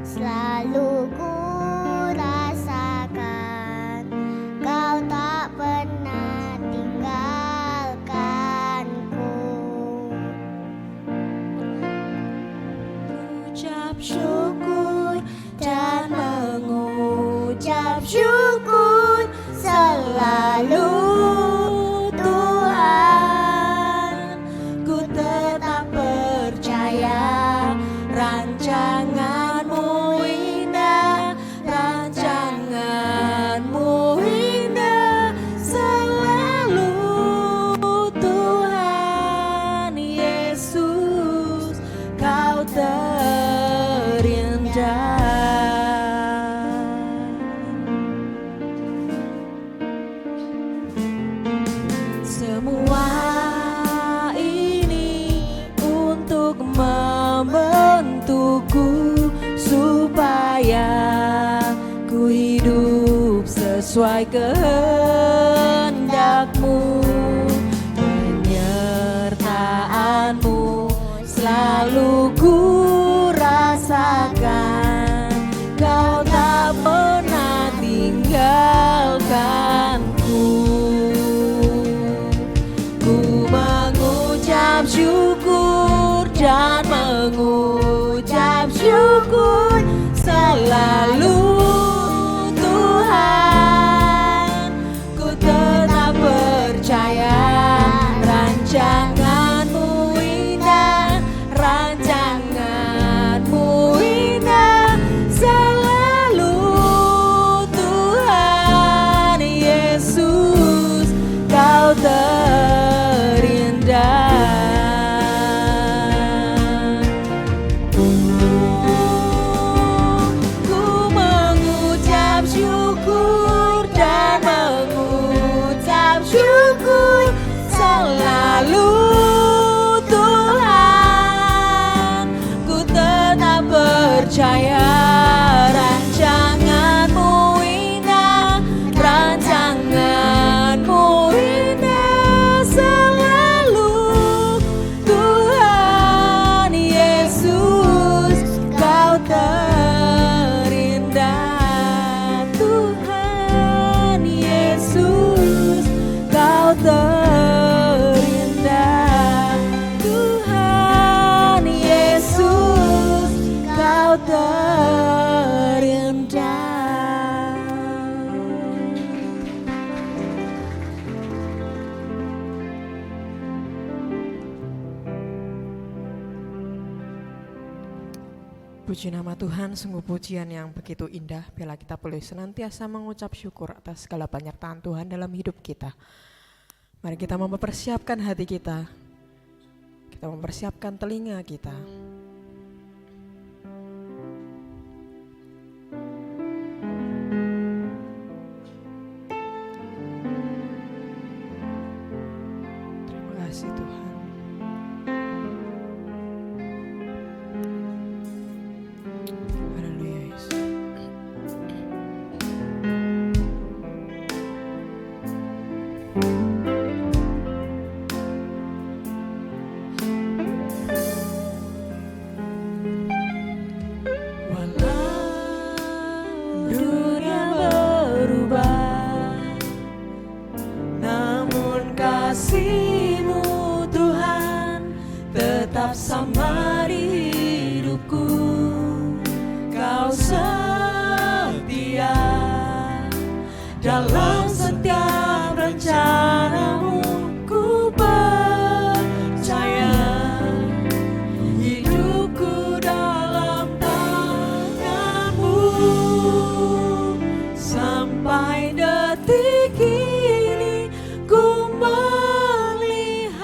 selalu ku rasakan, kau tak pernah tinggalkanku. Ucap syukur dan mengucap syukur selalu Tuhan, ku tetap percaya rancangan-Mu indah, rancangan-Mu indah selalu Tuhan Yesus, kau terindah. Semua ini untuk membentukku supaya ku hidup sesuai kehendak-Mu. Penyertaan-Mu selalu ku rasakan, kau tak pernah tinggalkanku. Ku mengucap syukur dan mengucap syukur selalu Tuhan, ku tetap percaya rancangan-Mu indah, rancangan-Mu indah selalu Tuhan Yesus, kau terindah. Ku mengucap syukur dan mengucap syukur selalu Tuhan, ku tetap percaya rancangan-Mu indah, rancangan-Mu indah selalu Tuhan Yesus, kau terindah. Tuhan Yesus, kau terindah. Tuhan Yesus, kau terindah. Puji nama Tuhan, sungguh pujian yang begitu indah bila kita boleh senantiasa mengucap syukur atas segala penyertaan Tuhan dalam hidup kita. Mari kita mempersiapkan hati kita mempersiapkan telinga kita. Terima kasih Tuhan. Haleluya Yesus. Walau dunia berubah, namun kasih-Mu Tuhan tetap sama di hidupku. Kau setia dalam setiap rencana-Mu, ku percaya hidupku dalam tangan-Mu. Sampai detik ini ku melihat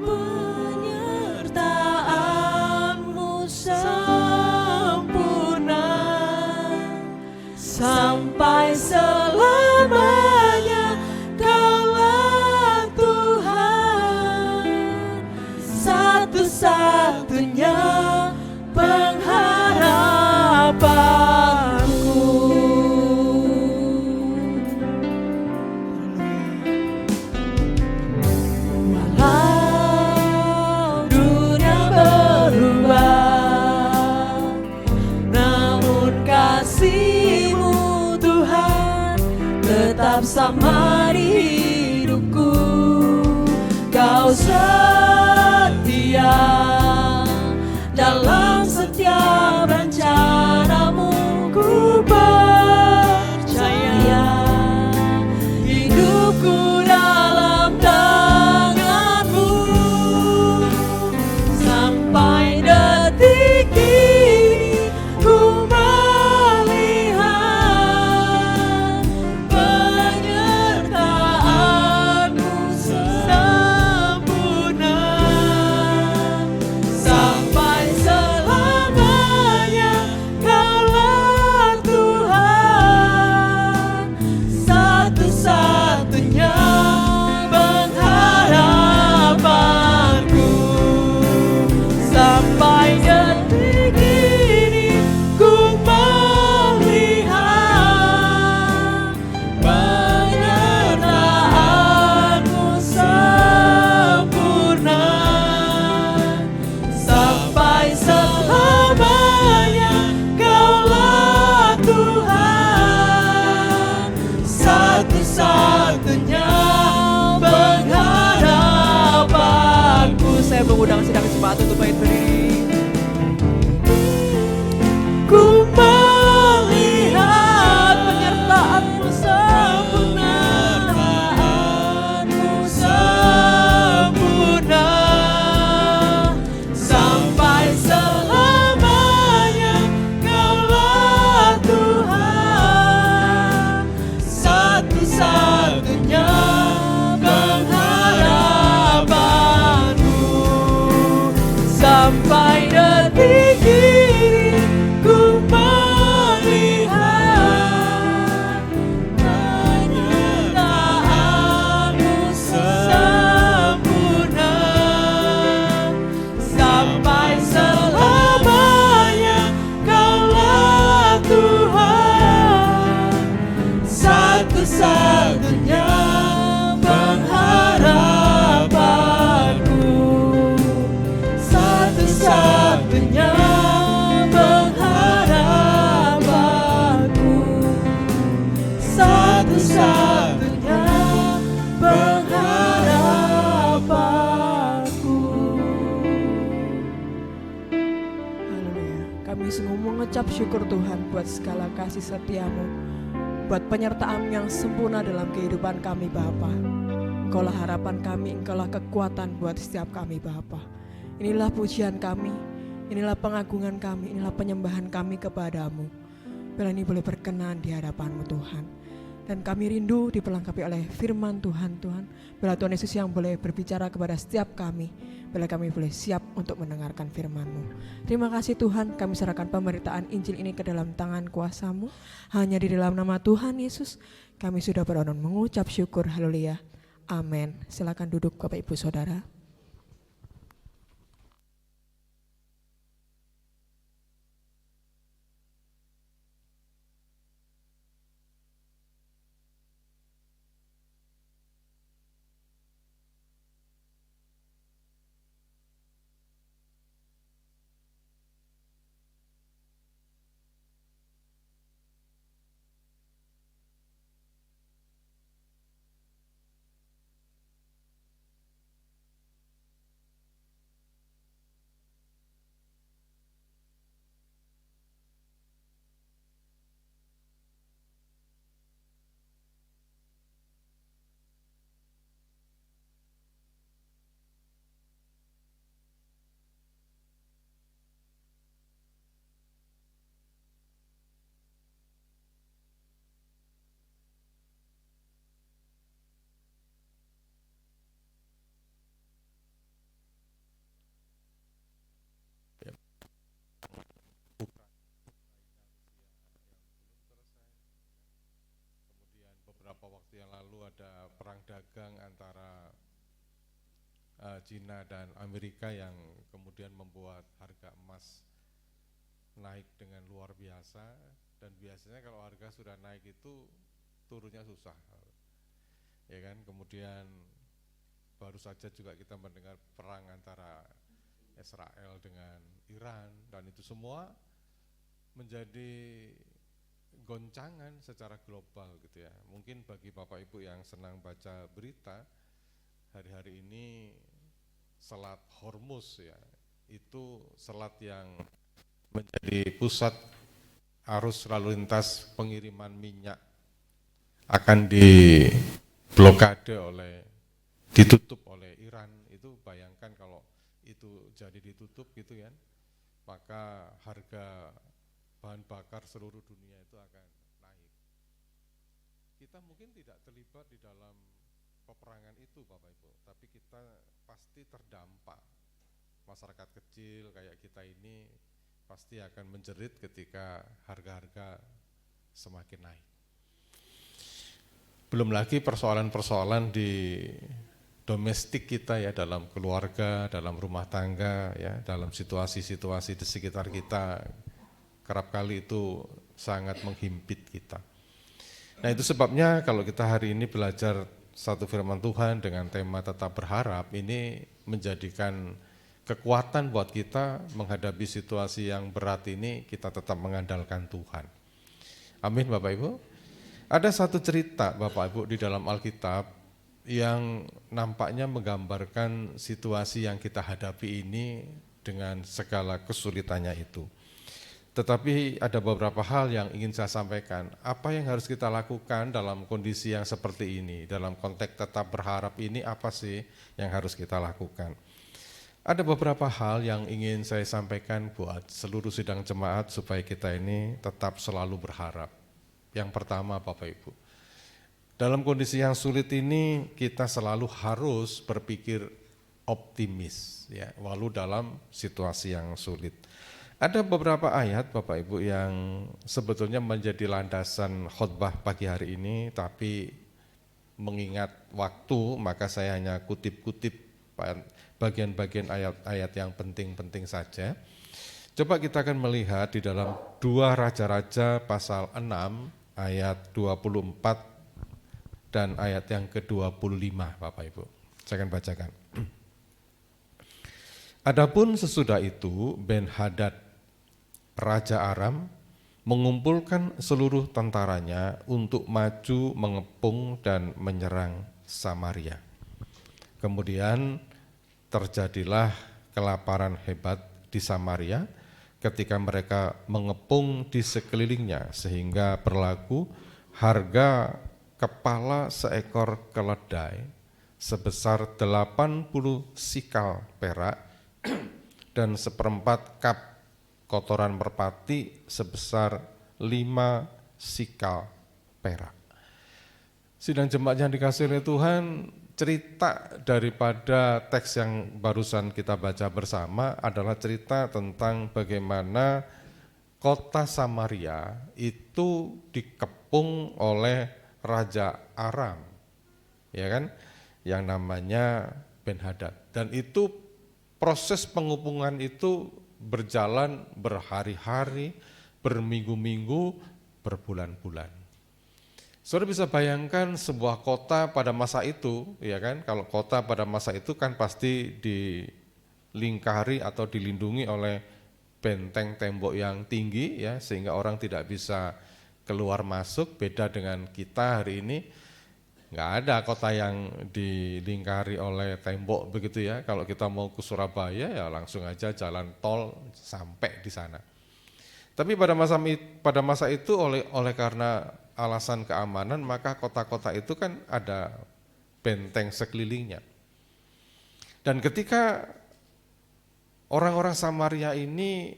penyertaan-Mu sempurna. tetap sama di hidupku. Kau setia dalam setiap rencanamu. Ku percaya hidupku dalam tanganmu. Sampai detik ini ku melihat penyertaanmu sempurna. Sampai selamanya Kaulah Tuhan, satu-satunya pengharapanku. Sampai detik ini ku melihat penyertaanmu sempurna. Sampai selamanya Kaulah Tuhan, satu-satunya pengharapanku. Saya mengundang sidang jemaat untuk bait berdiri. Ku melihat penyertaanmu sempurna. Penyertaanmu sempurna. Sampai selamanya Kaulah Tuhan, satu-satunya pengharapanku. Sampai detik ini ku melihat penyertaanmu sempurna. Sampai selamanya Kaulah Tuhan, satu-satunya pengharapanku. Satu-satunya pengharapanku. Satu-satunya pengharapanku. Haleluya. Kami sungguh mengucap syukur Tuhan buat segala kasih setiamu, buat penyertaan yang sempurna dalam kehidupan kami Bapa. Engkaulah harapan kami, Engkaulah kekuatan buat setiap kami Bapa. Inilah pujian kami, inilah pengagungan kami, inilah penyembahan kami kepadamu. Bila ini boleh berkenan di hadapanmu Tuhan. Dan kami rindu diperlengkapi oleh firman Tuhan. Bila Tuhan Yesus yang boleh berbicara kepada setiap kami, bila kami boleh siap untuk mendengarkan firman-Mu. Terima kasih Tuhan, kami serahkan pemberitaan Injil ini ke dalam tangan kuasa-Mu. Hanya di dalam nama Tuhan Yesus, kami sudah berdoa mengucap syukur. Haleluya. Amin. Silakan duduk Bapak Ibu Saudara. Beberapa waktu yang lalu ada perang dagang antara China dan Amerika yang kemudian membuat harga emas naik dengan luar biasa, dan biasanya kalau harga sudah naik itu turunnya susah, ya kan. Kemudian baru saja juga kita mendengar perang antara Israel dengan Iran, dan itu semua menjadi goncangan secara global gitu ya. Mungkin bagi Bapak Ibu yang senang baca berita, hari-hari ini Selat Hormuz ya, itu selat yang menjadi pusat arus lalu lintas pengiriman minyak akan ditutup oleh Iran. Itu bayangkan kalau itu jadi ditutup gitu ya, maka harga bahan bakar seluruh dunia itu akan naik. Kita mungkin tidak terlibat di dalam peperangan itu Bapak Ibu, tapi kita pasti terdampak. Masyarakat kecil kayak kita ini pasti akan menjerit ketika harga-harga semakin naik. Belum lagi persoalan-persoalan di domestik kita ya, dalam keluarga, dalam rumah tangga ya, dalam situasi-situasi di sekitar kita, kerap kali itu sangat menghimpit kita. Nah, itu sebabnya kalau kita hari ini belajar satu firman Tuhan dengan tema tetap berharap, ini menjadikan kekuatan buat kita menghadapi situasi yang berat ini, kita tetap mengandalkan Tuhan. Amin Bapak Ibu. Ada satu cerita Bapak Ibu di dalam Alkitab yang nampaknya menggambarkan situasi yang kita hadapi ini dengan segala kesulitannya itu. Tetapi ada beberapa hal yang ingin saya sampaikan. Apa yang harus kita lakukan dalam kondisi yang seperti ini? Dalam konteks tetap berharap ini, apa sih yang harus kita lakukan? Ada beberapa hal yang ingin saya sampaikan buat seluruh sidang jemaat supaya kita ini tetap selalu berharap. Yang pertama Bapak Ibu, dalam kondisi yang sulit ini kita selalu harus berpikir optimis ya, walau dalam situasi yang sulit. Ada beberapa ayat Bapak Ibu yang sebetulnya menjadi landasan khotbah pagi hari ini, tapi mengingat waktu maka saya hanya kutip-kutip bagian-bagian ayat-ayat yang penting-penting saja. Coba kita akan melihat di dalam 2 Raja-Raja pasal 6 ayat 24 dan ayat yang ke-25 Bapak Ibu. Saya akan bacakan. Adapun sesudah itu Ben-Hadad Raja Aram mengumpulkan seluruh tentaranya untuk maju mengepung dan menyerang Samaria. Kemudian terjadilah kelaparan hebat di Samaria ketika mereka mengepung di sekelilingnya, sehingga berlaku harga kepala seekor keledai sebesar 80 sikal perak dan 1/4 kap kotoran merpati sebesar 5 sikal perak. Sidang jemaat yang dikasihi oleh Tuhan, cerita daripada teks yang barusan kita baca bersama adalah cerita tentang bagaimana kota Samaria itu dikepung oleh Raja Aram, ya kan, yang namanya Ben-Hadad. Dan itu proses pengepungan itu berjalan berhari-hari, berminggu-minggu, berbulan-bulan. Saudara bisa bayangkan sebuah kota pada masa itu, ya kan? Kalau kota pada masa itu kan pasti dilingkari atau dilindungi oleh benteng tembok yang tinggi, ya, sehingga orang tidak bisa keluar masuk. Beda dengan kita hari ini, nggak ada kota yang dilingkari oleh tembok begitu ya. Kalau kita mau ke Surabaya ya langsung aja jalan tol sampai di sana. Tapi pada masa itu oleh karena alasan keamanan, maka kota-kota itu kan ada benteng sekelilingnya. Dan ketika orang-orang Samaria ini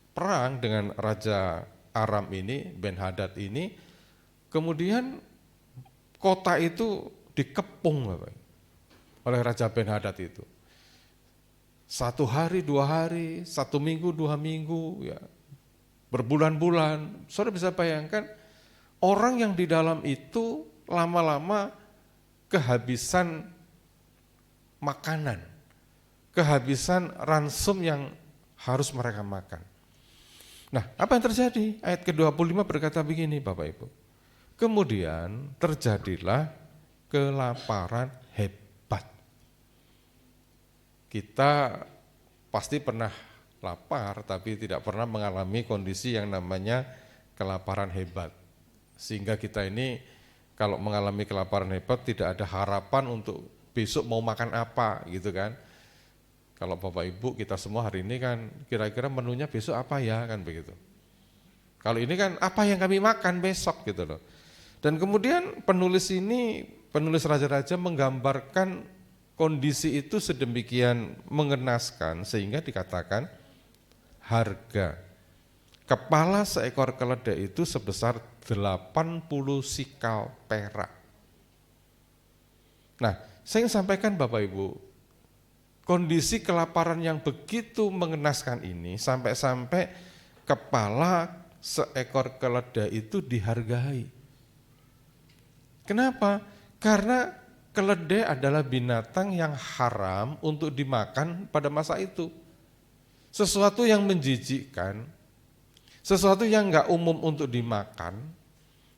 perang dengan Raja Aram ini, Ben-Hadad ini, kemudian kota itu dikepung oleh Raja Ben-Hadad itu. 1 hari, 2 hari, 1 minggu, 2 minggu, ya, berbulan-bulan. Saudara bisa bayangkan orang yang di dalam itu lama-lama kehabisan makanan, kehabisan ransum yang harus mereka makan. Nah, apa yang terjadi? Ayat ke-25 berkata begini Bapak Ibu. Kemudian terjadilah kelaparan hebat. Kita pasti pernah lapar tapi tidak pernah mengalami kondisi yang namanya kelaparan hebat. Sehingga kita ini kalau mengalami kelaparan hebat tidak ada harapan untuk besok mau makan apa gitu kan. Kalau Bapak Ibu kita semua hari ini kan kira-kira menunya besok apa ya kan begitu. Kalau ini kan apa yang kami makan besok gitu loh. Dan kemudian penulis Raja-Raja menggambarkan kondisi itu sedemikian mengenaskan sehingga dikatakan harga kepala seekor keledai itu sebesar 80 sikal perak. Nah, saya ingin sampaikan Bapak Ibu, kondisi kelaparan yang begitu mengenaskan ini sampai-sampai kepala seekor keledai itu dihargai. Kenapa? Karena keledai adalah binatang yang haram untuk dimakan pada masa itu. Sesuatu yang menjijikkan, sesuatu yang enggak umum untuk dimakan,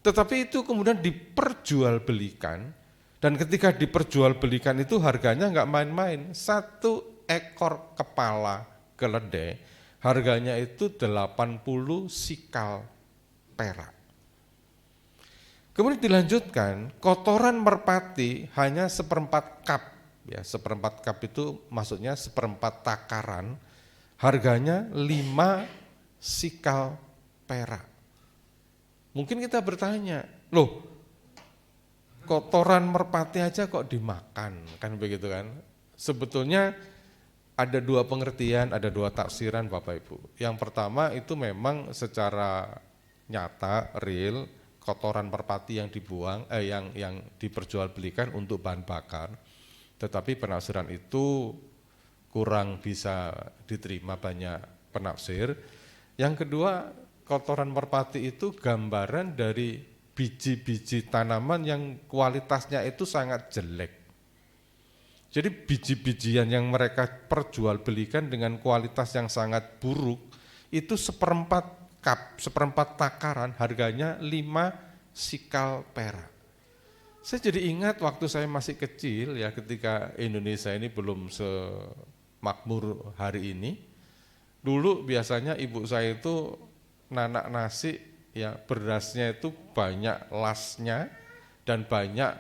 tetapi itu kemudian diperjualbelikan, dan ketika diperjualbelikan itu harganya enggak main-main. 1 ekor kepala keledai harganya itu 80 sikal perak. Kemudian dilanjutkan, kotoran merpati hanya 1/4 cup, ya 1/4 cup itu maksudnya 1/4 takaran, harganya 5 sikal perak. Mungkin kita bertanya, loh kotoran merpati aja kok dimakan, kan begitu kan? Sebetulnya ada 2 pengertian, ada 2 tafsiran Bapak Ibu. Yang pertama itu memang secara nyata, real, kotoran merpati yang dibuang, yang diperjualbelikan untuk bahan bakar. Tetapi penafsiran itu kurang bisa diterima banyak penafsir. Yang kedua, kotoran merpati itu gambaran dari biji-biji tanaman yang kualitasnya itu sangat jelek. Jadi biji-bijian yang mereka perjualbelikan dengan kualitas yang sangat buruk, itu 1/4 cup, 1/4 takaran, harganya 5 sikal perak. Saya jadi ingat waktu saya masih kecil ya, ketika Indonesia ini belum semakmur hari ini. Dulu biasanya ibu saya itu nanak nasi ya, berasnya itu banyak lasnya dan banyak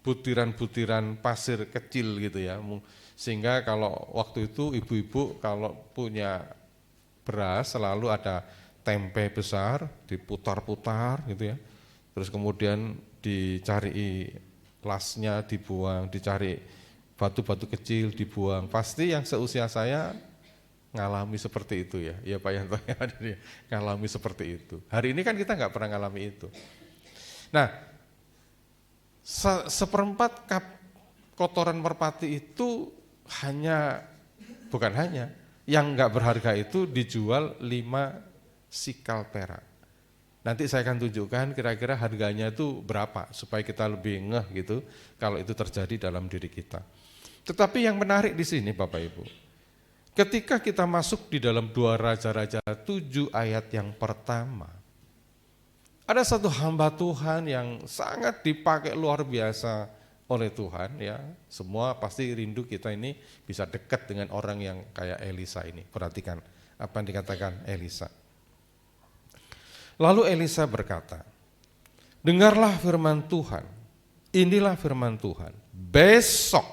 butiran-butiran pasir kecil gitu ya. Sehingga kalau waktu itu ibu-ibu kalau punya beras selalu ada tempe besar diputar-putar gitu ya. Terus kemudian dicari lasnya dibuang, dicari batu-batu kecil dibuang. Pasti yang seusia saya ngalami seperti itu ya, ya Pak Yanto ya, ngalami seperti itu. Hari ini kan kita nggak pernah ngalami itu. Nah, 1/4 cup kotoran merpati itu bukan hanya, yang nggak berharga itu dijual 5 sikal perak. Nanti saya akan tunjukkan kira-kira harganya itu berapa supaya kita lebih ngeh gitu kalau itu terjadi dalam diri kita. Tetapi yang menarik di sini Bapak Ibu, ketika kita masuk di dalam 2 Raja-Raja 7 ayat yang pertama, ada satu hamba Tuhan yang sangat dipakai luar biasa oleh Tuhan ya. Semua pasti rindu kita ini bisa dekat dengan orang yang kayak Elisa ini. Perhatikan apa yang dikatakan Elisa. Lalu Elisa berkata, dengarlah firman Tuhan, inilah firman Tuhan, besok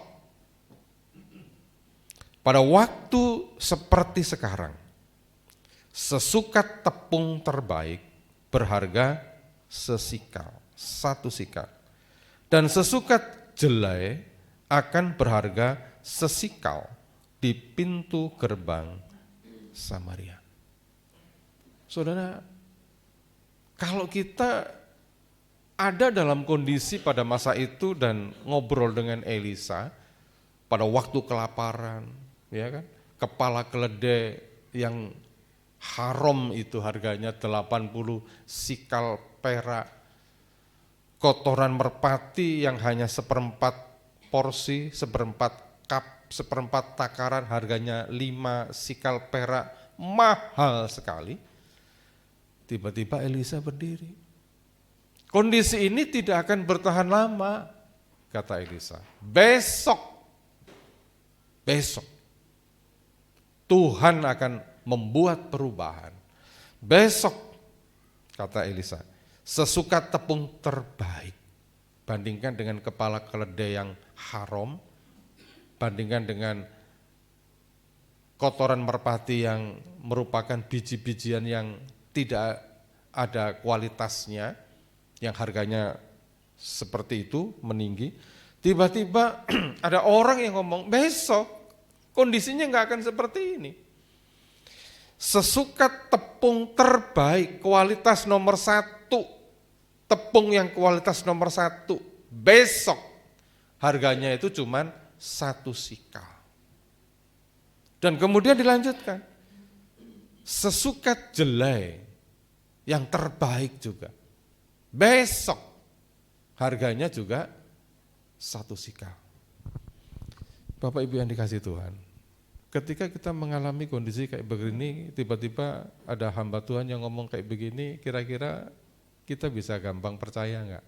pada waktu seperti sekarang, sesukat tepung terbaik berharga sesikal, 1 sikal. Dan sesukat jelai akan berharga sesikal di pintu gerbang Samaria. Saudara, kalau kita ada dalam kondisi pada masa itu dan ngobrol dengan Elisa pada waktu kelaparan, ya kan? Kepala keledai yang haram itu harganya 80 sikal perak. Kotoran merpati yang hanya 1/4 porsi, 1/4 cup, 1/4 takaran harganya 5 sikal perak, mahal sekali. Tiba-tiba Elisa berdiri. Kondisi ini tidak akan bertahan lama, kata Elisa. Besok Tuhan akan membuat perubahan. Besok kata Elisa. Sesuka tepung terbaik. Bandingkan dengan kepala keledai yang haram, bandingkan dengan kotoran merpati yang merupakan biji-bijian yang tidak ada kualitasnya, yang harganya seperti itu, meninggi. Tiba-tiba ada orang yang ngomong, besok kondisinya nggak akan seperti ini. Sesuka tepung terbaik, kualitas nomor 1, tepung yang kualitas nomor 1, besok harganya itu cuman 1 sikal. Dan kemudian dilanjutkan, sesuka jelai yang terbaik juga, besok harganya juga 1 sikal. Bapak Ibu yang dikasihi Tuhan, ketika kita mengalami kondisi kayak begini, tiba-tiba ada hamba Tuhan yang ngomong kayak begini, kira-kira kita bisa gampang percaya enggak?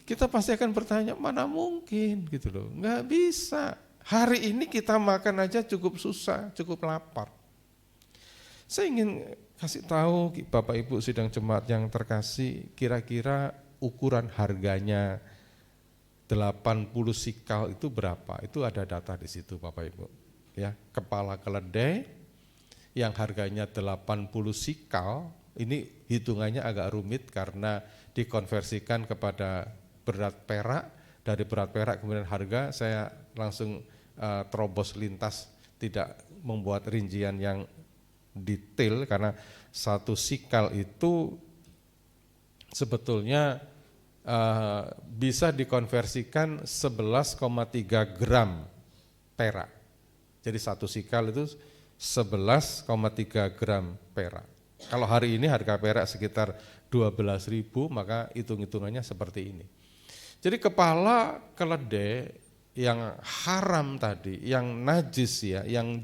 Kita pasti akan bertanya, mana mungkin gitu loh, enggak bisa. Hari ini kita makan aja cukup susah, cukup lapar. Saya ingin kasih tahu Bapak Ibu sidang jemaat yang terkasih, kira-kira ukuran harganya 80 sikal itu berapa? Itu ada data di situ Bapak Ibu. Ya, kepala keledai yang harganya 80 sikal, ini hitungannya agak rumit karena dikonversikan kepada berat perak, dari berat perak kemudian harga, saya langsung terobos lintas, tidak membuat rincian yang detail karena 1 sikal itu sebetulnya bisa dikonversikan 11,3 gram perak. Jadi 1 sikal itu 11,3 gram perak. Kalau hari ini harga perak sekitar 12.000, maka hitung-hitungannya seperti ini. Jadi kepala keledai yang haram tadi, yang najis ya, yang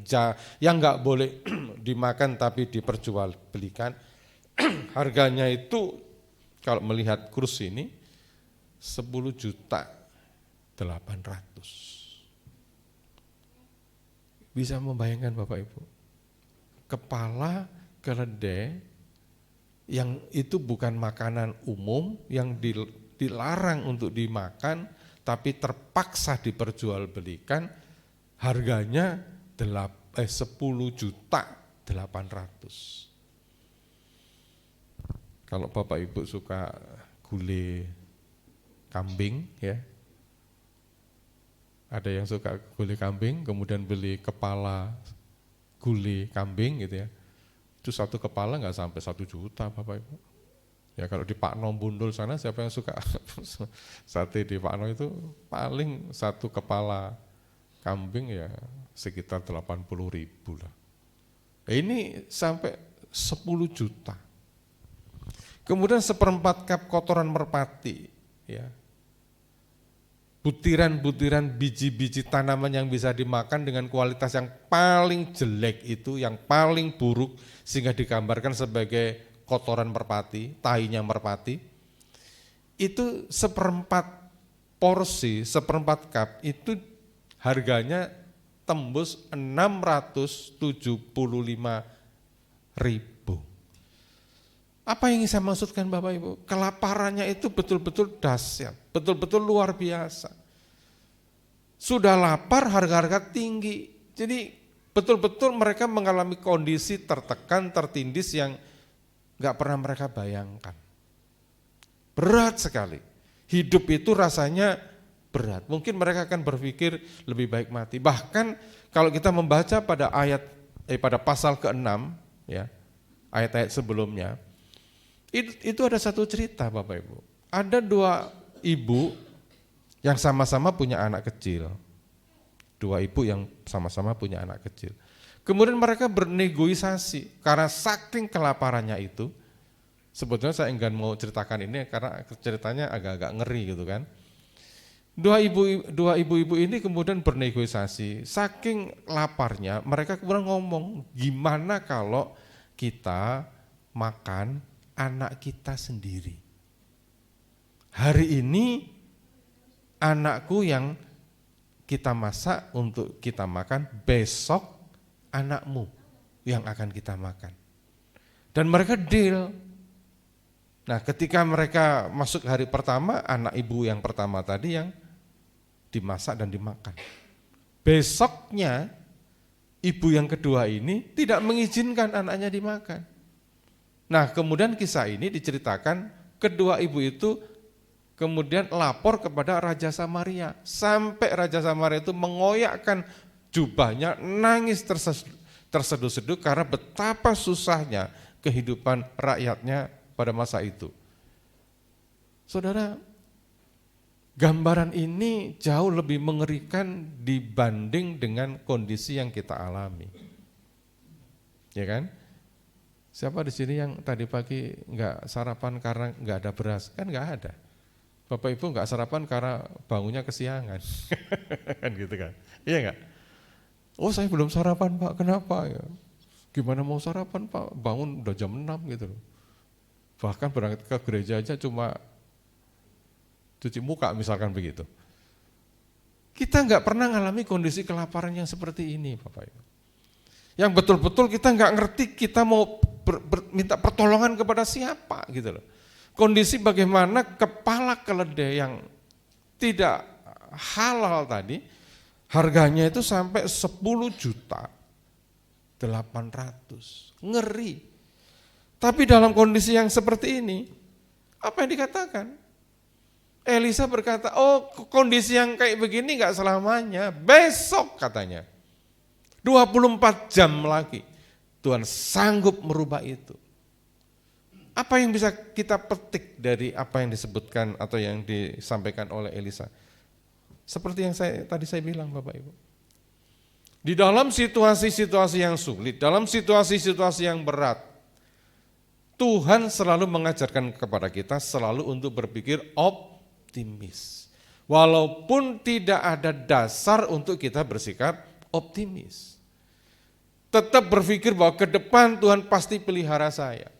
nggak boleh dimakan tapi diperjualbelikan, harganya itu kalau melihat kurs ini 10.800.000. Bisa membayangkan Bapak Ibu, kepala keledai yang itu bukan makanan umum, yang dilarang untuk dimakan, tapi terpaksa diperjualbelikan, harganya 10.800.000. Kalau Bapak Ibu suka gulai kambing ya, ada yang suka gulai kambing, kemudian beli kepala gulai kambing gitu ya, itu 1 kepala nggak sampai 1 juta Bapak Ibu. Ya kalau di Pak Nom Bundul sana, siapa yang suka sate di Pak Nom itu paling 1 kepala kambing ya sekitar 80.000 lah. Ini sampai 10 juta. Kemudian 1/4 cup kotoran merpati, ya. Butiran-butiran biji-biji tanaman yang bisa dimakan dengan kualitas yang paling jelek itu, yang paling buruk, sehingga digambarkan sebagai kotoran merpati, tainya merpati, itu 1/4 porsi, 1/4 cup itu harganya tembus 675.000. Apa yang saya maksudkan Bapak Ibu? Kelaparannya itu betul-betul dahsyat, betul-betul luar biasa. Sudah lapar, harga-harga tinggi. Jadi betul-betul mereka mengalami kondisi tertekan, tertindis yang gak pernah mereka bayangkan. Berat sekali. Hidup itu rasanya berat. Mungkin mereka akan berpikir lebih baik mati. Bahkan kalau kita membaca pada pada pasal ke-6, ya, ayat-ayat sebelumnya, itu ada satu cerita Bapak Ibu. Ada 2 ibu yang sama-sama punya anak kecil. 2 ibu yang sama-sama punya anak kecil. Kemudian mereka bernegosiasi karena saking kelaparannya itu. Sebetulnya saya enggan mau ceritakan ini karena ceritanya agak-agak ngeri gitu kan. 2 ibu-ibu ini kemudian bernegosiasi, saking laparnya mereka kemudian ngomong, gimana kalau kita makan anak kita sendiri. Hari ini anakku yang kita masak untuk kita makan, besok anakmu yang akan kita makan. Dan mereka deal. Nah, ketika mereka masuk hari pertama, anak ibu yang pertama tadi yang dimasak dan dimakan. Besoknya ibu yang kedua ini tidak mengizinkan anaknya dimakan. Nah, kemudian kisah ini diceritakan kedua ibu itu kemudian lapor kepada Raja Samaria. Sampai Raja Samaria itu mengoyakkan jubahnya, nangis terseduh-seduh karena betapa susahnya kehidupan rakyatnya pada masa itu. Saudara, gambaran ini jauh lebih mengerikan dibanding dengan kondisi yang kita alami. Ya kan? Siapa di sini yang tadi pagi nggak sarapan karena nggak ada beras? Kan nggak ada. Bapak Ibu nggak sarapan karena bangunnya kesiangan, kan gitu kan? Iya nggak? Oh saya belum sarapan Pak, kenapa ya? Gimana mau sarapan Pak? Bangun udah jam 6 gitu loh. Bahkan berangkat ke gereja aja cuma cuci muka misalkan begitu. Kita nggak pernah ngalami kondisi kelaparan yang seperti ini Bapak Ibu. Yang betul-betul kita nggak ngerti kita mau minta pertolongan kepada siapa gitu loh. Kondisi bagaimana kepala keledai yang tidak halal tadi harganya itu sampai 10.800.000. Ngeri. Tapi dalam kondisi yang seperti ini, apa yang dikatakan? Elisa berkata, oh kondisi yang kayak begini gak selamanya, besok katanya. 24 jam lagi Tuhan sanggup merubah itu. Apa yang bisa kita petik dari apa yang disebutkan atau yang disampaikan oleh Elisa? Seperti yang tadi saya bilang Bapak Ibu. Di dalam situasi-situasi yang sulit, dalam situasi-situasi yang berat, Tuhan selalu mengajarkan kepada kita selalu untuk berpikir optimis. Walaupun tidak ada dasar untuk kita bersikap optimis. Tetap berpikir bahwa ke depan Tuhan pasti pelihara saya.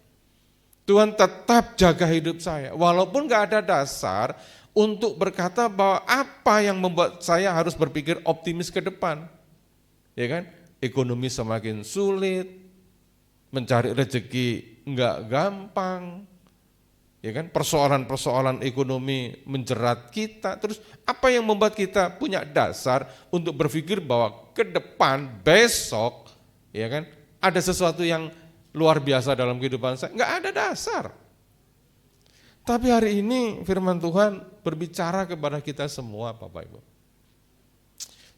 Tuhan tetap jaga hidup saya. Walaupun gak ada dasar untuk berkata bahwa apa yang membuat saya harus berpikir optimis ke depan. Ya kan? Ekonomi semakin sulit, mencari rezeki enggak gampang. Ya kan? Persoalan-persoalan ekonomi menjerat kita. Terus apa yang membuat kita punya dasar untuk berpikir bahwa ke depan besok ya kan? Ada sesuatu yang luar biasa dalam kehidupan saya? Enggak ada dasar. Tapi hari ini firman Tuhan berbicara kepada kita semua Bapak Ibu.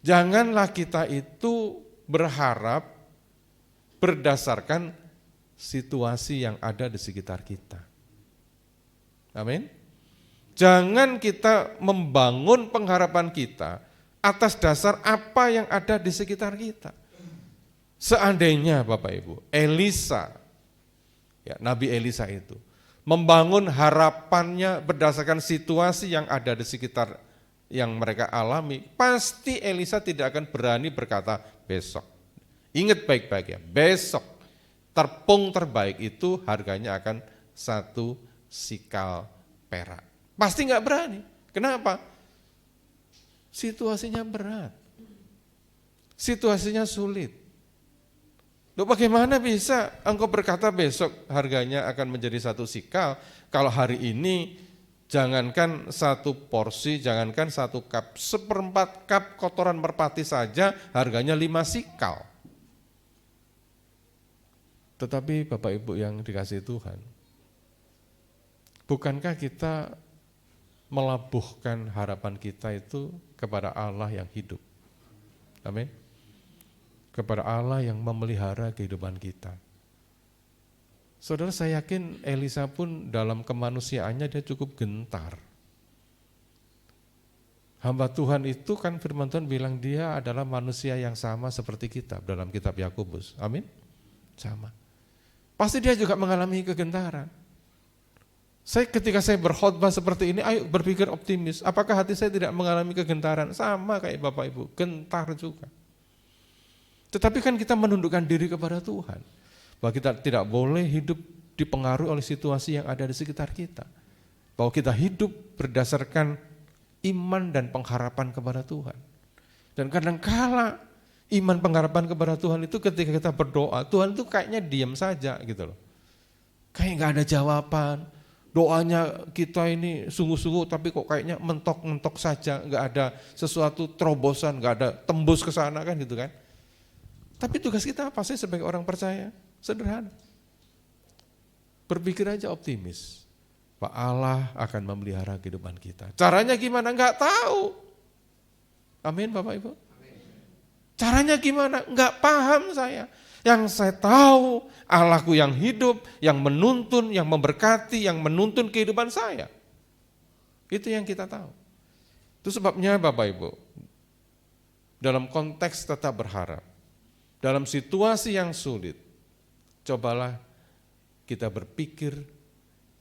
Janganlah kita itu berharap berdasarkan situasi yang ada di sekitar kita. Amin. Jangan kita membangun pengharapan kita atas dasar apa yang ada di sekitar kita. Seandainya Bapak Ibu, Elisa, ya, Nabi Elisa itu membangun harapannya berdasarkan situasi yang ada di sekitar yang mereka alami, pasti Elisa tidak akan berani berkata besok. Ingat baik-baik ya, besok terpung terbaik itu harganya akan 1 sikal perak. Pasti nggak berani. Kenapa? Situasinya berat, situasinya sulit. Loh, bagaimana bisa engkau berkata besok harganya akan menjadi 1 sikal, kalau hari ini jangankan 1 porsi, jangankan 1 cup, 1/4 cup kotoran merpati saja harganya 5 sikal. Tetapi Bapak Ibu yang dikasihi Tuhan, bukankah kita melabuhkan harapan kita itu kepada Allah yang hidup? Amin. Kepada Allah yang memelihara kehidupan kita. Saudara, saya yakin Elisa pun dalam kemanusiaannya dia cukup gentar. Hamba Tuhan itu kan firman Tuhan bilang dia adalah manusia yang sama seperti kita dalam kitab Yakobus. Amin. Sama. Pasti dia juga mengalami kegentaran. Ketika saya berkhotbah seperti ini, ayo berpikir optimis. Apakah hati saya tidak mengalami kegentaran? Sama kayak Bapak Ibu, gentar juga. Tetapi kan kita menundukkan diri kepada Tuhan. Bahwa kita tidak boleh hidup dipengaruhi oleh situasi yang ada di sekitar kita. Bahwa kita hidup berdasarkan iman dan pengharapan kepada Tuhan. Dan kadang-kala iman pengharapan kepada Tuhan itu ketika kita berdoa, Tuhan itu kayaknya diam saja gitu loh. Kayak nggak ada jawaban. Doanya kita ini sungguh-sungguh tapi kok kayaknya mentok-mentok saja, nggak ada sesuatu terobosan, nggak ada tembus ke sana kan gitu kan. Tapi tugas kita apa sih sebagai orang percaya? Sederhana. Berpikir aja optimis. Pak Allah akan memelihara kehidupan kita. Caranya gimana? Nggak tahu. Amin Bapak Ibu. Caranya gimana? Enggak paham saya. Yang saya tahu Allahku yang hidup, yang menuntun, yang memberkati, yang menuntun kehidupan saya. Itu yang kita tahu. Itu sebabnya Bapak Ibu, dalam konteks tetap berharap, dalam situasi yang sulit, cobalah kita berpikir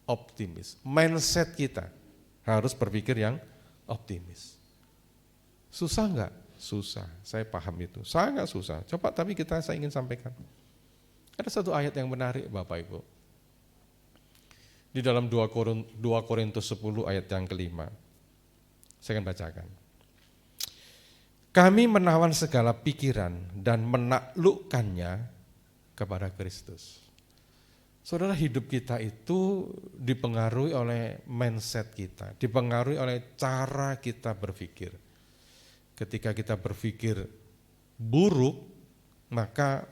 optimis. Mindset kita harus berpikir yang optimis. Susah enggak? Susah, saya paham itu, sangat susah. Coba tapi saya ingin sampaikan. Ada satu ayat yang menarik Bapak Ibu. Di dalam 2 Korintus 10 ayat yang kelima. Saya akan bacakan. Kami menawan segala pikiran dan menaklukkannya kepada Kristus. Saudara, hidup kita itu dipengaruhi oleh mindset kita, dipengaruhi oleh cara kita berpikir. Ketika kita berpikir buruk, maka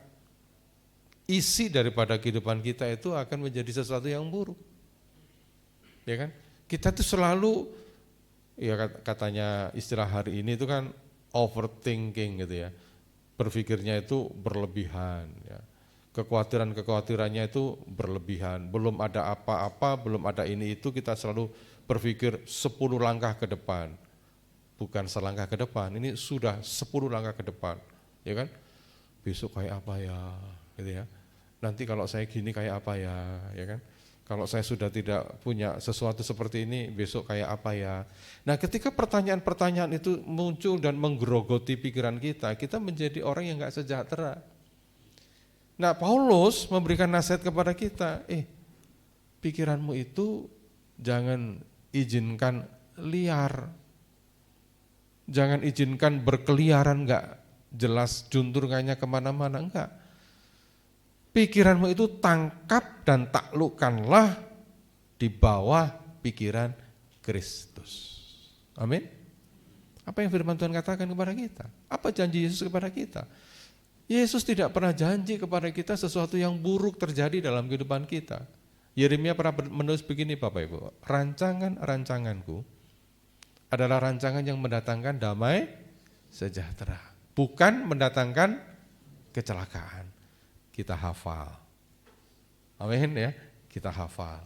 isi daripada kehidupan kita itu akan menjadi sesuatu yang buruk. Ya kan? Kita tuh selalu, ya katanya istilah hari ini itu kan overthinking gitu ya. Berpikirnya itu berlebihan ya. Kekhawatirannya itu berlebihan. Belum ada apa-apa, belum ada ini itu, kita selalu berpikir 10 langkah ke depan. Bukan selangkah ke depan, ini sudah 10 langkah ke depan, ya kan? Besok kayak apa ya, gitu ya. Nanti kalau saya gini kayak apa ya kan? Kalau saya sudah tidak punya sesuatu seperti ini, besok kayak apa ya. Nah, ketika pertanyaan-pertanyaan itu muncul dan menggerogoti pikiran kita menjadi orang yang enggak sejahtera. Nah, Paulus memberikan nasihat kepada kita, pikiranmu itu jangan izinkan liar. Jangan izinkan berkeliaran enggak jelas junturkannya kemana-mana, enggak. Pikiranmu itu tangkap dan taklukkanlah di bawah pikiran Kristus. Amin. Apa yang firman Tuhan katakan kepada kita? Apa janji Yesus kepada kita? Yesus tidak pernah janji kepada kita sesuatu yang buruk terjadi dalam kehidupan kita. Yeremia pernah menulis begini Bapak Ibu, rancangan-rancanganku adalah rancangan yang mendatangkan damai sejahtera, bukan mendatangkan kecelakaan. Kita hafal. Amin ya, kita hafal.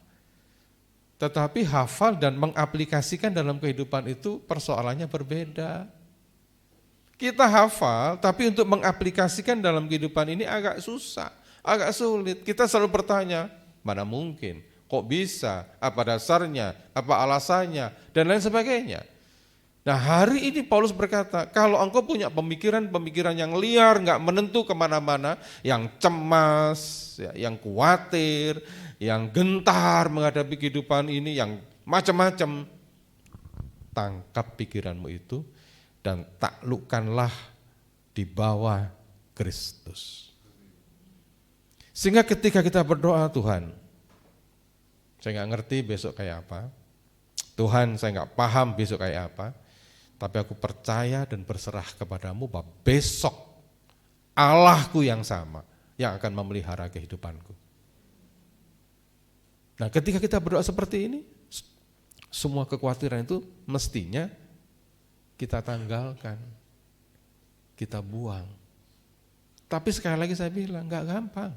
Tetapi hafal dan mengaplikasikan dalam kehidupan itu persoalannya berbeda. Kita hafal, tapi untuk mengaplikasikan dalam kehidupan ini agak susah, agak sulit. Kita selalu bertanya, mana mungkin, kok bisa, apa dasarnya, apa alasannya, dan lain sebagainya. Nah, hari ini Paulus berkata, kalau engkau punya pemikiran-pemikiran yang liar, enggak menentu kemana-mana, yang cemas, yang khawatir, yang gentar menghadapi kehidupan ini, yang macam-macam, tangkap pikiranmu itu dan taklukkanlah di bawah Kristus. Sehingga ketika kita berdoa, Tuhan, saya enggak ngerti besok kayak apa, Tuhan saya enggak paham besok kayak apa, tapi aku percaya dan berserah kepadamu bahwa besok Allahku yang sama yang akan memelihara kehidupanku. Nah, ketika kita berdoa seperti ini, semua kekhawatiran itu mestinya kita tanggalkan, kita buang. Tapi sekali lagi saya bilang, enggak gampang.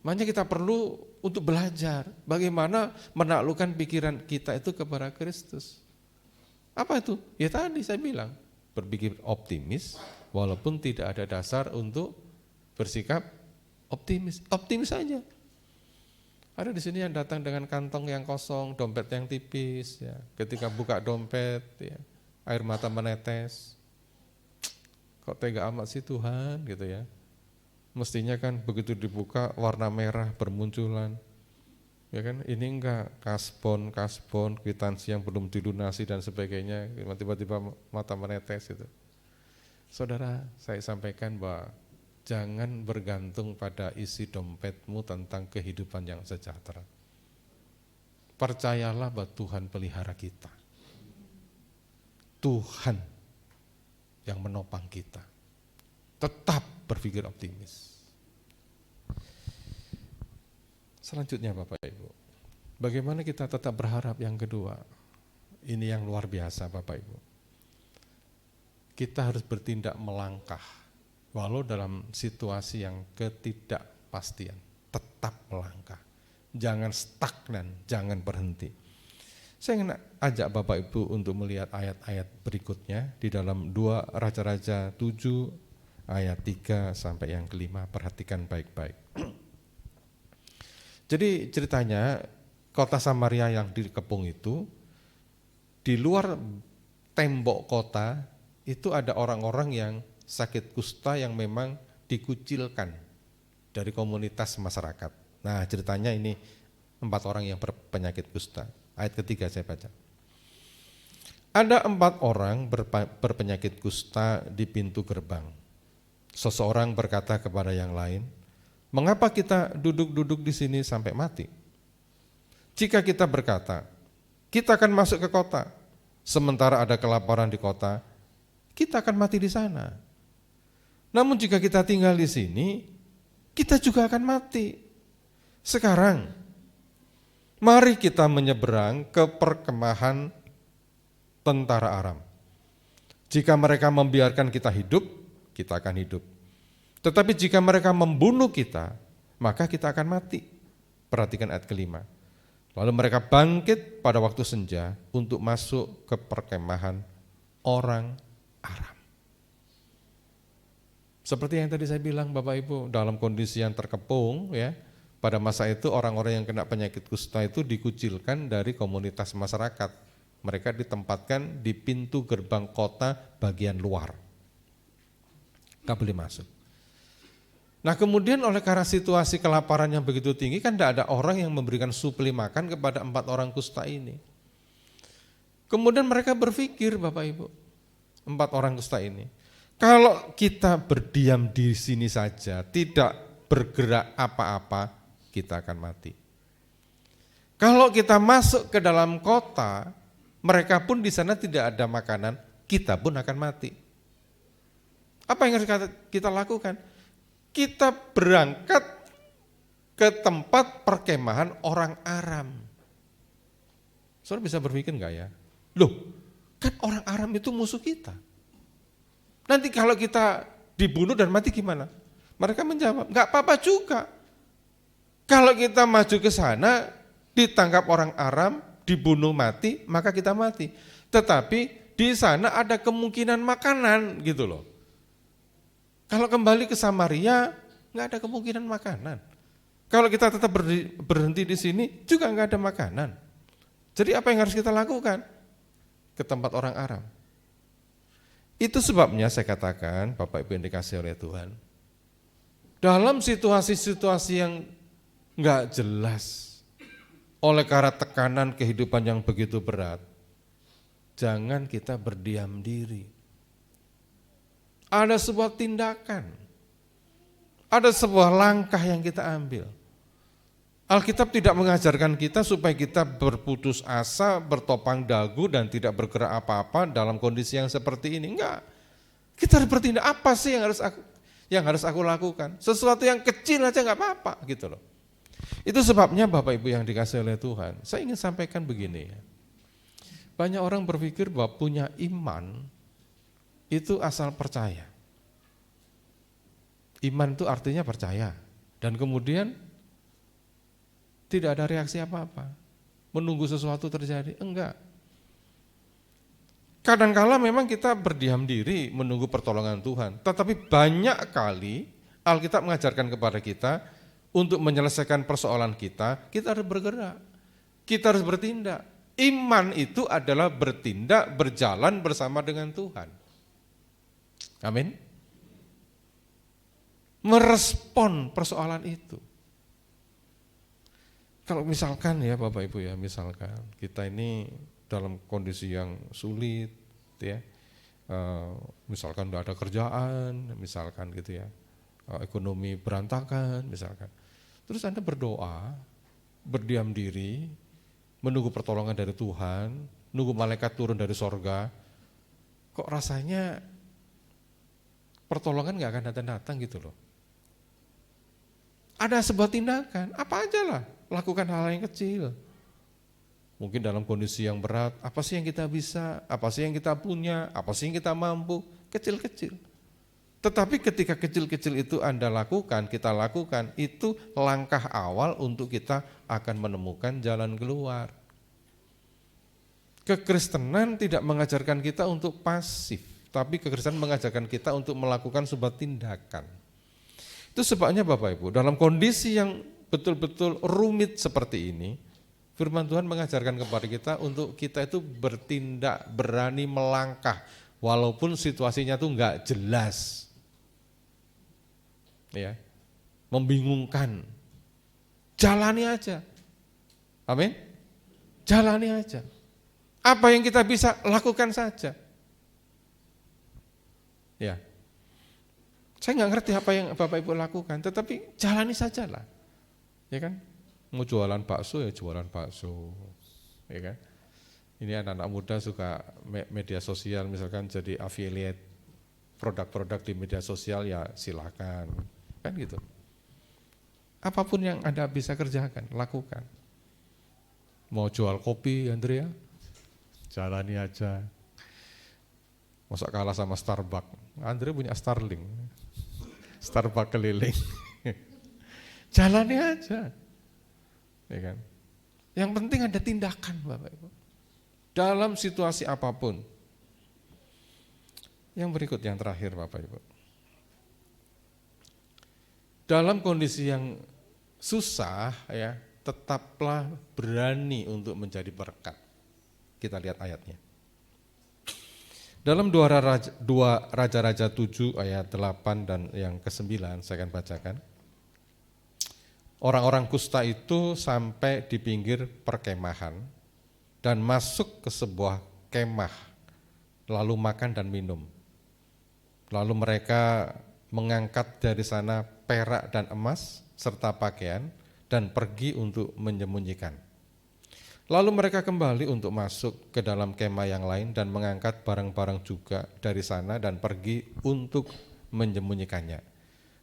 Makanya kita perlu untuk belajar bagaimana menaklukkan pikiran kita itu kepada Kristus. Apa itu? Ya tadi saya bilang, berpikir optimis walaupun tidak ada dasar untuk bersikap optimis. Optimis saja. Ada di sini yang datang dengan kantong yang kosong, dompet yang tipis, ya. Ketika buka dompet, ya, air mata menetes. Kok tega amat sih Tuhan, gitu ya. Mestinya kan begitu dibuka warna merah bermunculan. Ya kan, ini enggak kasbon, kwitansi yang belum dilunasi dan sebagainya, tiba-tiba mata menetes itu. Saudara, saya sampaikan bahwa Jangan bergantung pada isi dompetmu tentang kehidupan yang sejahtera. Percayalah bahwa Tuhan pelihara kita. Tuhan yang menopang kita. Tetap berpikir optimis. Selanjutnya Bapak Ibu, bagaimana kita tetap berharap yang kedua? Ini yang luar biasa Bapak Ibu. Kita harus bertindak melangkah, walau dalam situasi yang ketidakpastian, tetap melangkah. Jangan stagnan, jangan berhenti. Saya ingin ajak Bapak Ibu untuk melihat ayat-ayat berikutnya di dalam 2 Raja-Raja 7 ayat 3 sampai yang kelima, perhatikan baik-baik. Jadi ceritanya kota Samaria yang dikepung itu, di luar tembok kota itu ada orang-orang yang sakit kusta yang memang dikucilkan dari komunitas masyarakat. Nah ceritanya ini 4 orang yang berpenyakit kusta. Ayat ketiga saya baca. Ada 4 orang berpenyakit kusta di pintu gerbang. Seseorang berkata kepada yang lain, mengapa kita duduk-duduk di sini sampai mati? Jika kita berkata, kita akan masuk ke kota, sementara ada kelaparan di kota, kita akan mati di sana. Namun jika kita tinggal di sini, kita juga akan mati. Sekarang, mari kita menyeberang ke perkemahan tentara Aram. Jika mereka membiarkan kita hidup, kita akan hidup. Tetapi jika mereka membunuh kita, maka kita akan mati. Perhatikan ayat kelima. Lalu mereka bangkit pada waktu senja untuk masuk ke perkemahan orang Aram. Seperti yang tadi saya bilang Bapak Ibu, dalam kondisi yang terkepung ya, pada masa itu orang-orang yang kena penyakit kusta itu dikucilkan dari komunitas masyarakat. Mereka ditempatkan di pintu gerbang kota bagian luar. Nggak boleh masuk. Nah kemudian oleh karena situasi kelaparan yang begitu tinggi, kan tidak ada orang yang memberikan supli makan kepada 4 orang kusta ini. Kemudian mereka berpikir Bapak Ibu, 4 orang kusta ini, kalau kita berdiam di sini saja, tidak bergerak apa-apa, kita akan mati. Kalau kita masuk ke dalam kota, mereka pun di sana tidak ada makanan, kita pun akan mati. Apa yang harus kita lakukan? Kita berangkat ke tempat perkemahan orang Aram. Saudara bisa berpikir enggak ya? Loh, kan orang Aram itu musuh kita. Nanti kalau kita dibunuh dan mati gimana? Mereka menjawab, enggak apa-apa juga. Kalau kita maju ke sana, ditangkap orang Aram, dibunuh mati, maka kita mati. Tetapi di sana ada kemungkinan makanan gitu loh. Kalau kembali ke Samaria, nggak ada kemungkinan makanan. Kalau kita tetap berhenti di sini, juga nggak ada makanan. Jadi apa yang harus kita lakukan? Ke tempat orang Aram. Itu sebabnya saya katakan, Bapak Ibu yang dikasihi oleh Tuhan, dalam situasi-situasi yang nggak jelas, oleh karena tekanan kehidupan yang begitu berat, jangan kita berdiam diri. Ada sebuah tindakan, ada sebuah langkah yang kita ambil. Alkitab tidak mengajarkan kita supaya kita berputus asa, bertopang dagu dan tidak bergerak apa-apa dalam kondisi yang seperti ini. Enggak. Kita harus bertindak, apa sih yang harus aku lakukan? Sesuatu yang kecil aja enggak apa-apa gitu loh. Itu sebabnya Bapak Ibu yang dikasihi oleh Tuhan, saya ingin sampaikan begini ya. Banyak orang berpikir bahwa punya iman itu asal percaya. Iman itu artinya percaya. Dan kemudian tidak ada reaksi apa-apa. Menunggu sesuatu terjadi. Enggak. Kadang-kala memang kita berdiam diri menunggu pertolongan Tuhan. Tetapi banyak kali Alkitab mengajarkan kepada kita untuk menyelesaikan persoalan kita harus bergerak. Kita harus bertindak. Iman itu adalah bertindak, berjalan bersama dengan Tuhan. Amin. Merespon persoalan itu. Kalau misalkan ya Bapak Ibu ya, misalkan kita ini dalam kondisi yang sulit ya, misalkan tidak ada kerjaan, misalkan gitu ya, ekonomi berantakan misalkan. Terus Anda berdoa, berdiam diri, menunggu pertolongan dari Tuhan, nunggu malaikat turun dari sorga, kok rasanya pertolongan gak akan datang-datang gitu loh. Ada sebuah tindakan, apa aja lah, lakukan hal yang kecil. Mungkin dalam kondisi yang berat, apa sih yang kita bisa, apa sih yang kita punya, apa sih yang kita mampu, kecil-kecil. Tetapi ketika kecil-kecil itu Anda lakukan, kita lakukan, itu langkah awal untuk kita akan menemukan jalan keluar. Kekristenan tidak mengajarkan kita untuk pasif, tapi kekristenan mengajarkan kita untuk melakukan sebuah tindakan. Itu sebabnya Bapak Ibu, dalam kondisi yang betul-betul rumit seperti ini, firman Tuhan mengajarkan kepada kita untuk kita itu bertindak, berani melangkah, walaupun situasinya itu enggak jelas. Ya, membingungkan. Jalani aja. Amin. Jalani aja. Apa yang kita bisa lakukan saja. Ya. Saya nggak ngerti apa yang Bapak Ibu lakukan, tetapi jalani sajalah. Ya kan? Mau jualan bakso ya jualan bakso. Ya kan? Ini anak-anak muda suka media sosial, misalkan jadi affiliate produk-produk di media sosial, ya silakan. Kan gitu. Apapun yang Anda bisa kerjakan, lakukan. Mau jual kopi, Andrea? Jalani aja. Masa kalah sama Starbucks? Andre punya Starling. Starbucks keliling. Jalani aja. Ya kan? Yang penting ada tindakan, Bapak Ibu. Dalam situasi apapun. Yang berikut, yang terakhir Bapak Ibu. Dalam kondisi yang susah, ya, tetaplah berani untuk menjadi berkat. Kita lihat ayatnya. Dalam 2 Raja-Raja 7 ayat 8 dan yang ke-9 saya akan bacakan. Orang-orang kusta itu sampai di pinggir perkemahan dan masuk ke sebuah kemah, lalu makan dan minum. Lalu mereka mengangkat dari sana perak dan emas serta pakaian dan pergi untuk menyembunyikan. Lalu mereka kembali untuk masuk ke dalam kemah yang lain dan mengangkat barang-barang juga dari sana dan pergi untuk menyembunyikannya.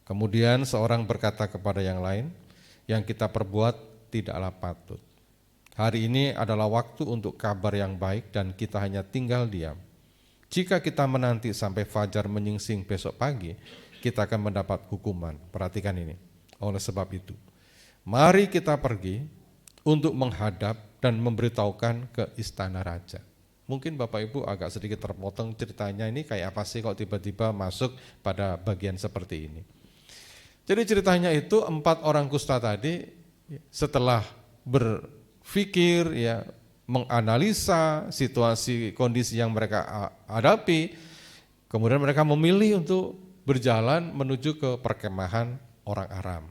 Kemudian seorang berkata kepada yang lain, yang kita perbuat tidaklah patut. Hari ini adalah waktu untuk kabar yang baik dan kita hanya tinggal diam. Jika kita menanti sampai fajar menyingsing besok pagi, kita akan mendapat hukuman. Perhatikan ini. Oleh sebab itu, mari kita pergi untuk menghadap dan memberitahukan ke istana raja. Mungkin Bapak Ibu agak sedikit terpotong ceritanya, ini kayak apa sih kok tiba-tiba masuk pada bagian seperti ini. Jadi ceritanya itu 4 orang kusta tadi setelah berpikir, ya, menganalisa situasi kondisi yang mereka hadapi, kemudian mereka memilih untuk berjalan menuju ke perkemahan orang Aram.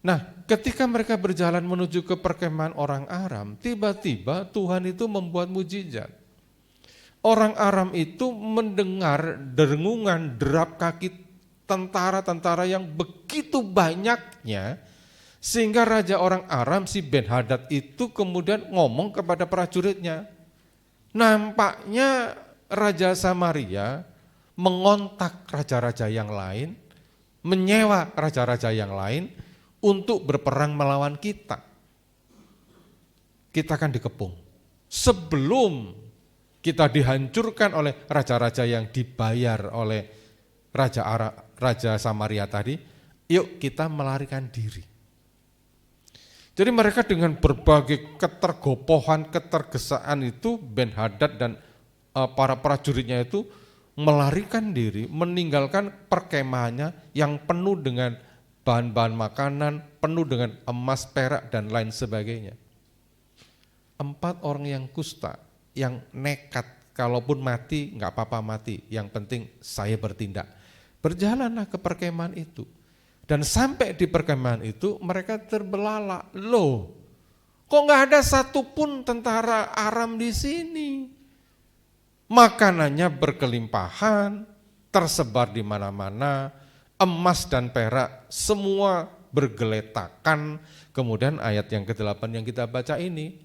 Nah, ketika mereka berjalan menuju ke perkemahan orang Aram, tiba-tiba Tuhan itu membuat mujizat. Orang Aram itu mendengar dengungan derap kaki tentara-tentara yang begitu banyaknya, sehingga raja orang Aram si Ben-Hadad itu kemudian ngomong kepada prajuritnya. Nampaknya Raja Samaria mengontak raja-raja yang lain, menyewa raja-raja yang lain untuk berperang melawan kita. Kita akan dikepung. Sebelum kita dihancurkan oleh raja-raja yang dibayar oleh Raja Samaria tadi, yuk kita melarikan diri. Jadi mereka dengan berbagai ketergopohan, ketergesaan itu, Ben-Hadad dan para prajuritnya itu melarikan diri, meninggalkan perkemahannya yang penuh dengan bahan-bahan makanan, penuh dengan emas, perak, dan lain sebagainya. 4 orang yang kusta, yang nekat, kalaupun mati, enggak apa-apa mati, yang penting saya bertindak. Berjalanlah ke perkemahan itu. Dan sampai di perkemahan itu, mereka terbelalak. Loh, kok enggak ada satupun tentara Aram di sini? Makanannya berkelimpahan, tersebar di mana-mana, emas dan perak, semua bergeletakan. Kemudian ayat yang ke-8 yang kita baca ini,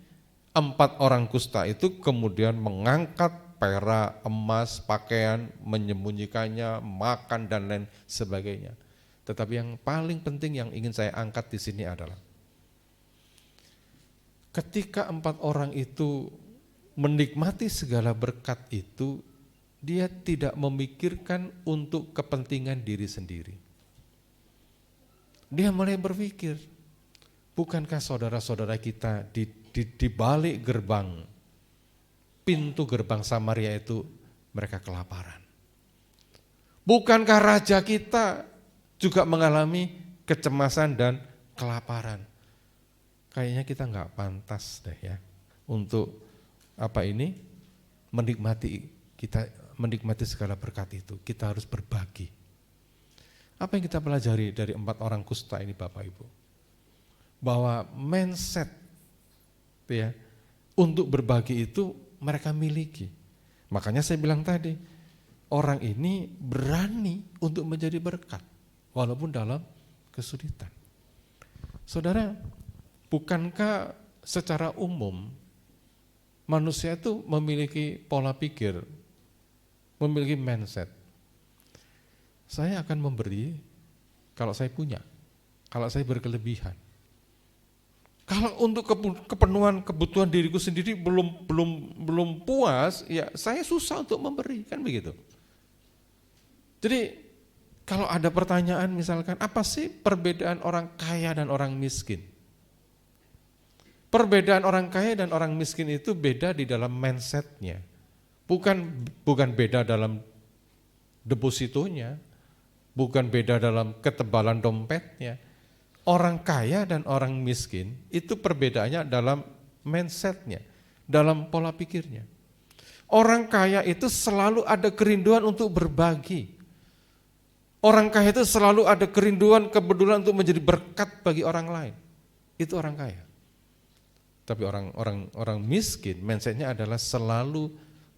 4 orang kusta itu kemudian mengangkat perak, emas, pakaian, menyembunyikannya, makan dan lain sebagainya. Tetapi yang paling penting yang ingin saya angkat di sini adalah ketika 4 orang itu menikmati segala berkat itu, dia tidak memikirkan untuk kepentingan diri sendiri. Dia mulai berpikir, bukankah saudara-saudara kita di balik gerbang, pintu gerbang Samaria itu mereka kelaparan. Bukankah raja kita juga mengalami kecemasan dan kelaparan. Kayaknya kita nggak pantas deh ya untuk menikmati segala berkat itu. Kita harus berbagi. Apa yang kita pelajari dari 4 orang kusta ini Bapak Ibu? Bahwa mindset ya, untuk berbagi itu mereka miliki. Makanya saya bilang tadi, orang ini berani untuk menjadi berkat, walaupun dalam kesulitan. Saudara, bukankah secara umum manusia itu memiliki pola pikir, memiliki mindset? Saya akan memberi kalau saya punya, kalau saya berkelebihan. Kalau untuk kepenuhan kebutuhan diriku sendiri belum puas, ya saya susah untuk memberi, kan begitu. Jadi kalau ada pertanyaan misalkan, apa sih perbedaan orang kaya dan orang miskin? Perbedaan orang kaya dan orang miskin itu beda di dalam mindsetnya, bukan beda dalam depositonya, bukan beda dalam ketebalan dompetnya. Orang kaya dan orang miskin itu perbedaannya dalam mindsetnya, dalam pola pikirnya. Orang kaya itu selalu ada kerinduan untuk berbagi. Orang kaya itu selalu ada kerinduan, kepedulian untuk menjadi berkat bagi orang lain. Itu orang kaya. Tapi orang miskin mindsetnya adalah selalu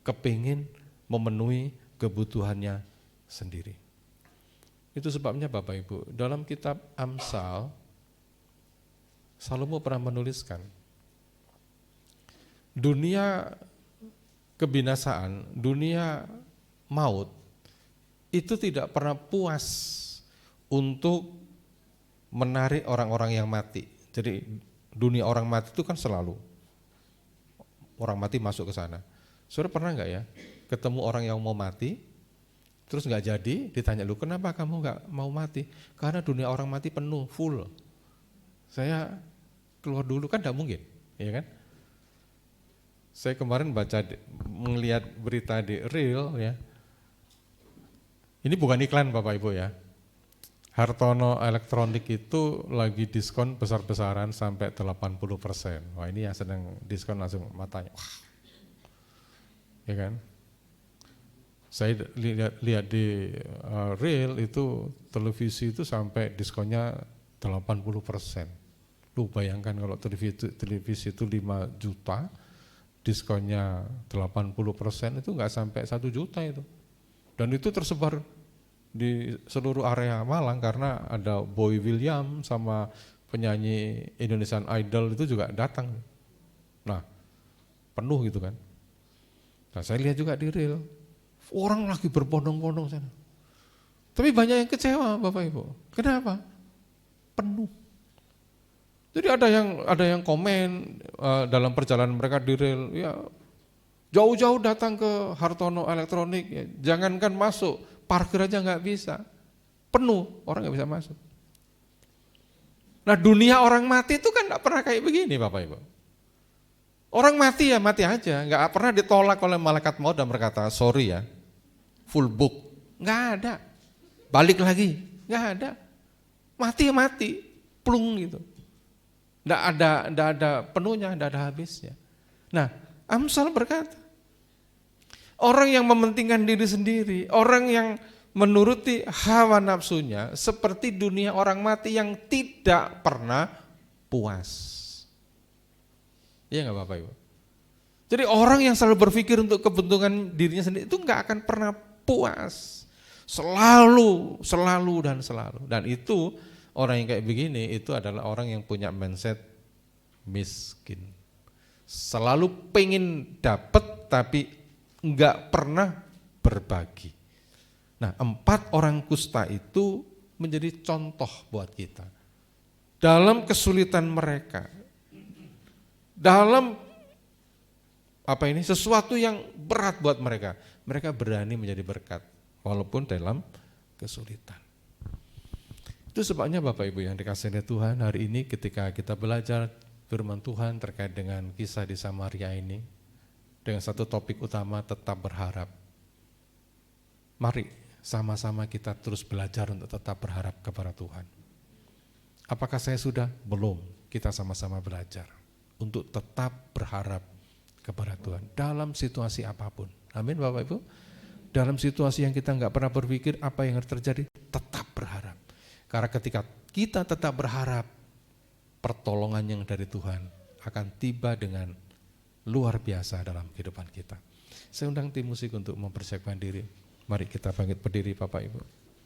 kepingin memenuhi kebutuhannya sendiri. Itu sebabnya Bapak Ibu, dalam kitab Amsal, Salomo pernah menuliskan, dunia kebinasaan, dunia maut, itu tidak pernah puas untuk menarik orang-orang yang mati. Jadi dunia orang mati itu kan selalu, orang mati masuk ke sana. Saudara pernah enggak ya, ketemu orang yang mau mati, terus nggak jadi, ditanya, lu kenapa kamu nggak mau mati? Karena dunia orang mati penuh, full. Saya keluar dulu, kan nggak mungkin, ya kan? Saya kemarin melihat berita di Real ya. Ini bukan iklan Bapak Ibu ya. Hartono Elektronik itu lagi diskon besar-besaran sampai 80%. Wah ini yang sedang diskon langsung matanya. Wah. Ya kan? Saya lihat di Real itu televisi itu sampai diskonnya 80%. Lu bayangkan kalau televisi itu 5 juta, diskonnya 80% itu nggak sampai 1 juta itu. Dan itu tersebar di seluruh area Malang karena ada Boy William sama penyanyi Indonesian Idol itu juga datang. Nah, penuh gitu kan. Nah, saya lihat juga di Real. Orang lagi berbondong-bondong sana. Tapi banyak yang kecewa Bapak Ibu. Kenapa? Penuh. Jadi ada yang komen dalam perjalanan mereka di Real, ya jauh-jauh datang ke Hartono Elektronik, ya, jangankan masuk, parkir aja nggak bisa. Penuh, orang nggak bisa masuk. Nah dunia orang mati itu kan nggak pernah kayak begini Bapak Ibu. Orang mati ya mati aja, nggak pernah ditolak oleh malaikat maut dan berkata sorry ya, full book, nggak ada, balik lagi, nggak ada, mati ya mati, plung gitu, nggak ada penuhnya, nggak ada habisnya. Nah Amsal berkata, orang yang mementingkan diri sendiri, orang yang menuruti hawa nafsunya, seperti dunia orang mati yang tidak pernah puas. Iya nggak Bapak Ibu? Jadi orang yang selalu berpikir untuk kepentingan dirinya sendiri itu nggak akan pernah puas. Selalu, selalu dan selalu. Dan itu orang yang kayak begini itu adalah orang yang punya mindset miskin. Selalu pengen dapat tapi enggak pernah berbagi. Nah, 4 orang kusta itu menjadi contoh buat kita. Dalam kesulitan mereka, dalam sesuatu yang berat buat mereka, mereka berani menjadi berkat walaupun dalam kesulitan. Itu sebabnya Bapak Ibu yang dikasihi oleh Tuhan, hari ini ketika kita belajar firman Tuhan terkait dengan kisah di Samaria ini, dengan satu topik utama, tetap berharap. Mari sama-sama kita terus belajar untuk tetap berharap kepada Tuhan. Apakah saya sudah? Belum. Kita sama-sama belajar untuk tetap berharap kepada Tuhan dalam situasi apapun. Amin Bapak Ibu. Dalam situasi yang kita nggak pernah berpikir apa yang harus terjadi, tetap berharap. Karena ketika kita tetap berharap, pertolongan yang dari Tuhan akan tiba dengan luar biasa dalam kehidupan kita. Saya undang tim musik untuk mempersiapkan diri. Mari kita bangkit berdiri Bapak Ibu.